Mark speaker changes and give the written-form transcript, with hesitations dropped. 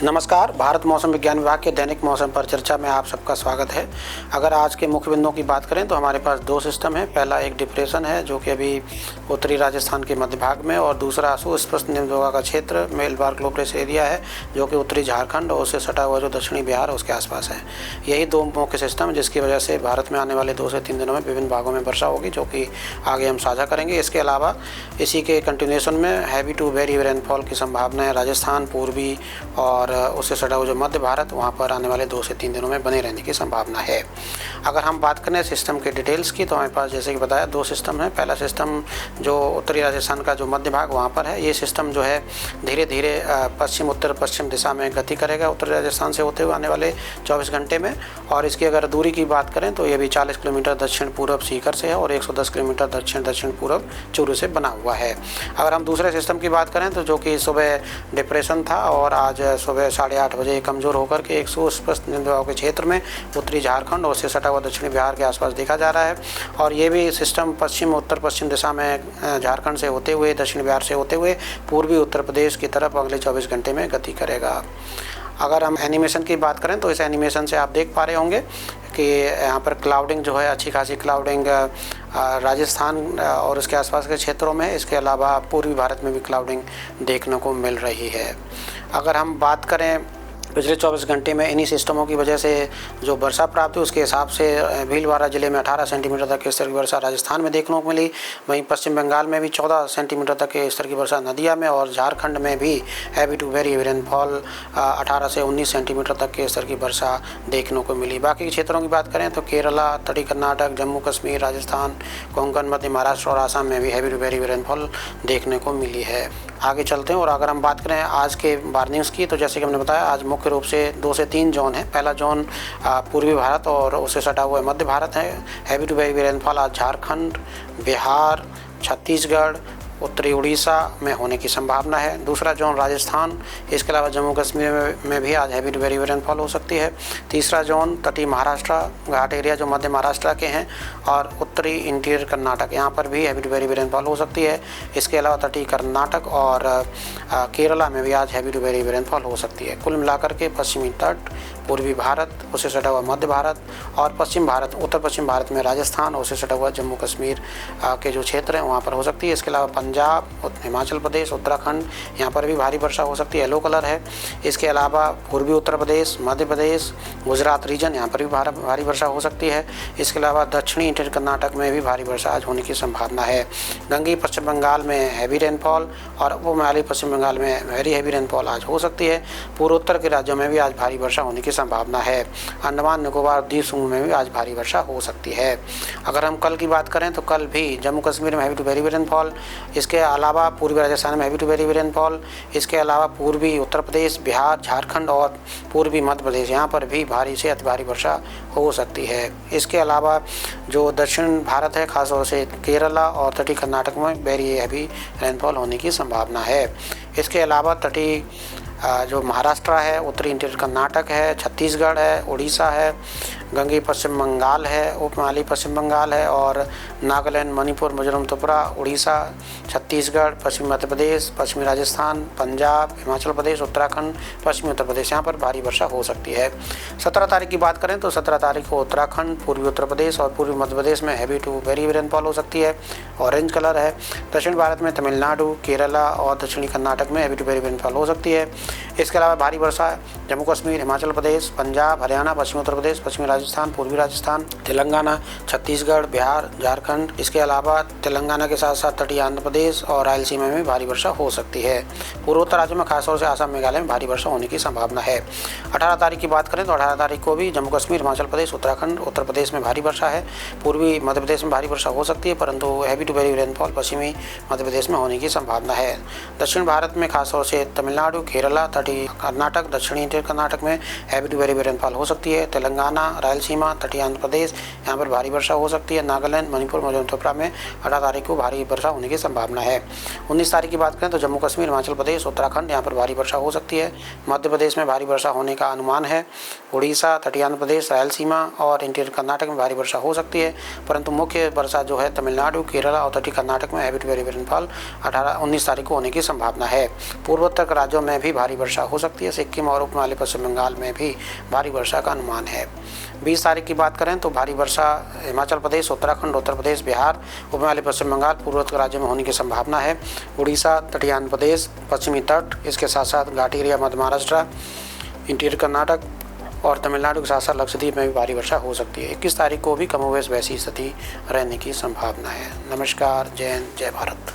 Speaker 1: नमस्कार। भारत मौसम विज्ञान विभाग के दैनिक मौसम पर चर्चा में आप सबका स्वागत है। अगर आज के मुख्य बिंदुओं की बात करें तो हमारे पास दो सिस्टम है। पहला एक डिप्रेशन है जो कि अभी उत्तरी राजस्थान के मध्य भाग में, और दूसरा सुस्पष्ट निम्न दबाव का क्षेत्र मेलबार लो प्रेशर एरिया है जो कि उत्तरी झारखंड और उससे सटा हुआ जो दक्षिणी बिहार उसके आसपास है। यही दो मुख्य सिस्टम है जिसकी वजह से भारत में आने वाले 2 से 3 दिनों में विभिन्न भागों में वर्षा होगी, जो कि आगे हम साझा करेंगे। इसके अलावा इसी के कंटिन्यूएशन में हैवी टू वेरी रेनफॉल की संभावना है राजस्थान, पूर्वी और उससे सटा हुआ जो मध्य भारत, वहाँ पर आने वाले 2 से 3 दिनों में बने रहने की संभावना है। अगर हम बात करें सिस्टम के डिटेल्स की तो हमारे पास जैसे कि बताया 2 सिस्टम है। पहला सिस्टम जो उत्तरी राजस्थान का जो मध्य भाग वहाँ पर है, ये सिस्टम जो है धीरे धीरे पश्चिम उत्तर पश्चिम दिशा में गति करेगा उत्तरी राजस्थान से होते हुए आने वाले 24 घंटे में। और इसकी अगर दूरी की बात करें तो ये भी 40 किलोमीटर दक्षिण पूर्व सीकर से है और 110 किलोमीटर दक्षिण दक्षिण पूर्व चूरू से बना हुआ है। अगर हम दूसरे सिस्टम की बात करें तो जो कि सुबह डिप्रेशन था और आज सुबह 8:30 बजे कमज़ोर होकर के एक सुस्पष्ट निम्न दबाव के क्षेत्र में उत्तरी झारखंड और उससे सटा हुआ दक्षिणी बिहार के आसपास देखा जा रहा है। और ये भी सिस्टम पश्चिम उत्तर पश्चिम दिशा में झारखंड से होते हुए दक्षिण बिहार से होते हुए पूर्वी उत्तर प्रदेश की तरफ अगले 24 घंटे में गति करेगा। अगर हम एनिमेशन की बात करें तो इस एनिमेशन से आप देख पा रहे होंगे कि यहाँ पर क्लाउडिंग जो है, अच्छी खासी क्लाउडिंग राजस्थान और उसके आसपास के क्षेत्रों में, इसके अलावा पूर्वी भारत में भी क्लाउडिंग देखने को मिल रही है। अगर हम बात करें पिछले 24 घंटे में इन्हीं सिस्टमों की वजह से जो वर्षा प्राप्त हुई उसके हिसाब से भीलवाड़ा जिले में 18 सेंटीमीटर तक के स्तर की वर्षा राजस्थान में देखने को मिली। वहीं पश्चिम बंगाल में भी 14 सेंटीमीटर तक के स्तर की वर्षा नदिया में, और झारखंड में भी heavy to very heavy rainfall 18 से 19 सेंटीमीटर तक के स्तर की वर्षा देखने को मिली। बाकी क्षेत्रों की बात करें तो केरला, तटीय कर्नाटक, जम्मू कश्मीर, राजस्थान, कोंकण, मध्य महाराष्ट्र और आसाम में भी हैवी टू वेरी रेनफॉल देखने को मिली है। आगे चलते हैं और अगर हम बात करें आज के वार्निंग्स की तो जैसे कि हमने बताया आज मुख्य रूप से 2 से 3 जोन है। पहला जोन पूर्वी भारत और उससे सटा हुआ मध्य भारत है। हैवी टू वेरी रेनफॉल आज झारखंड, बिहार, छत्तीसगढ़, उत्तरी उड़ीसा में होने की संभावना है। दूसरा जोन राजस्थान, इसके अलावा जम्मू कश्मीर में भी आज हैवी टू वेरी रेनफॉल हो सकती है। तीसरा जोन तटीय महाराष्ट्र, घाट एरिया जो मध्य महाराष्ट्र के हैं, और उत्तरी इंटीरियर कर्नाटक, यहाँ पर भी हैवी टू वेरी रेनफॉल हो सकती है। इसके अलावा तटीय कर्नाटक और केरला में भी आज हैवी टू वेरी रेनफॉल हो सकती है। कुल मिलाकर के पश्चिमी तट, पूर्वी भारत, उससे सटा हुआ मध्य भारत और पश्चिम भारत, उत्तर पश्चिम भारत में राजस्थान और उससे सटा हुआ जम्मू कश्मीर के जो क्षेत्र हैं वहाँ पर हो सकती है। इसके अलावा पंजाब, हिमाचल प्रदेश, उत्तराखंड, यहाँ पर भी भारी वर्षा हो सकती है, येलो कलर है। इसके अलावा पूर्वी उत्तर प्रदेश, मध्य प्रदेश, गुजरात रीजन, यहाँ पर भी भारी वर्षा हो सकती है। इसके अलावा दक्षिणी इंटीरियर कर्नाटक में भी भारी वर्षा आज होने की संभावना है। गंगी पश्चिम बंगाल में हैवी रेनफॉल और उप हिमालयी पश्चिम बंगाल में वेरी हैवी रेनफॉल आज हो सकती है। पूर्वोत्तर के राज्यों में भी आज भारी वर्षा होने की संभावना है। अंडमान निकोबार द्वीप समूह में भी आज भारी वर्षा हो सकती है। अगर हम कल की बात करें तो कल भी जम्मू कश्मीर में हैवी टू वेरी रेनफॉल, इसके अलावा पूर्वी राजस्थान में हैवी टू वेरी रेनफॉल, इसके अलावा पूर्वी उत्तर प्रदेश, बिहार, झारखंड और पूर्वी मध्य प्रदेश, यहाँ पर भी भारी से अति भारी वर्षा हो सकती है। इसके अलावा जो दक्षिण भारत है, खासतौर से केरला और तटीय कर्नाटक में वेरी हैवी रेनफॉल होने की संभावना है। इसके अलावा तटीय जो महाराष्ट्र है, उत्तरी इंटीरियर कर्नाटक है, छत्तीसगढ़ है, उड़ीसा है, गंगी पश्चिम बंगाल है, उप हिमालयी पश्चिम बंगाल है और नागालैंड, मणिपुर, मिजोरम, त्रिपुरा, उड़ीसा, छत्तीसगढ़, पश्चिमी मध्य प्रदेश, पश्चिमी राजस्थान, पंजाब, हिमाचल प्रदेश, उत्तराखंड, पश्चिमी उत्तर प्रदेश, यहाँ पर भारी वर्षा हो सकती है। 17 तारीख की बात करें तो 17 तारीख को उत्तराखंड, पूर्वी उत्तर प्रदेश और पूर्वी मध्य प्रदेश में हैवी टू वेरी रेनफॉल हो सकती है, ऑरेंज कलर है। दक्षिण भारत में तमिलनाडु, केरला और दक्षिणी कर्नाटक में हैवी टू वेरी रेनफॉल हो सकती है। इसके अलावा भारी वर्षा जम्मू कश्मीर, हिमाचल प्रदेश, पंजाब, हरियाणा, पश्चिमी उत्तर प्रदेश, पश्चिमी राजस्थान, पूर्वी राजस्थान, तेलंगाना, छत्तीसगढ़, बिहार, झारखंड, इसके अलावा तेलंगाना के साथ साथ तटीय आंध्र प्रदेश और रायलसीमा में भारी वर्षा हो सकती है। पूर्वोत्तर राज्यों में खासतौर से आसाम, मेघालय में भारी वर्षा होने की संभावना है। 18 तारीख की बात करें तो 18 तारीख को भी जम्मू कश्मीर, हिमाचल प्रदेश, उत्तराखंड, उत्तर प्रदेश में भारी वर्षा है। पूर्वी मध्य प्रदेश में भारी वर्षा हो सकती है, परंतु हैवी टू वेरी रेनफॉल पश्चिमी मध्य प्रदेश में होने की संभावना है। दक्षिण भारत में खासतौर से तमिलनाडु, केरला, तटीय कर्नाटक, दक्षिणी इंटीरियर कर्नाटक में हैवी टू वेरी रेनफॉल हो सकती है। तेलंगाना, रायलसीमा, तटीय आंध्र प्रदेश, यहाँ पर भारी वर्षा हो सकती है। नागालैंड, मणिपुर, मिजोरम, त्रिपुरा में 18 तारीख को भारी वर्षा होने की संभावना है। 19 तारीख की बात करें तो जम्मू कश्मीर, हिमाचल प्रदेश, उत्तराखंड, यहाँ पर भारी वर्षा हो सकती है। मध्य प्रदेश में भारी वर्षा होने का अनुमान है। उड़ीसा, तटीय आंध्र प्रदेश, रायलसीमा और इंटीरियर कर्नाटक में भारी वर्षा हो सकती है, परंतु मुख्य वर्षा जो है तमिलनाडु, केरला और तटीय कर्नाटक में हैवी टू वेरी रेनफॉल 19 तारीख को होने की संभावना है। पूर्वोत्तर के राज्यों में भी भारी वर्षा हो सकती है। सिक्किम और उपमहाली पश्चिम बंगाल में भी भारी वर्षा का अनुमान है। 20 तारीख की बात करें तो भारी वर्षा हिमाचल प्रदेश, उत्तराखंड, उत्तर प्रदेश, बिहार, उपमहाली पश्चिम बंगाल, पूर्वोत्तर राज्यों में होने की संभावना है। उड़ीसा, तटीय आंध्र प्रदेश, पश्चिमी तट, इसके साथ साथ घाटी एरिया मध्य महाराष्ट्र, इंटीरियर कर्नाटक और तमिलनाडु के साथ साथ लक्षद्वीप में भी भारी वर्षा हो सकती है। 21 तारीख को भी कमोवेश वैसी स्थिति रहने की संभावना है। नमस्कार, जय हिंद, जय भारत।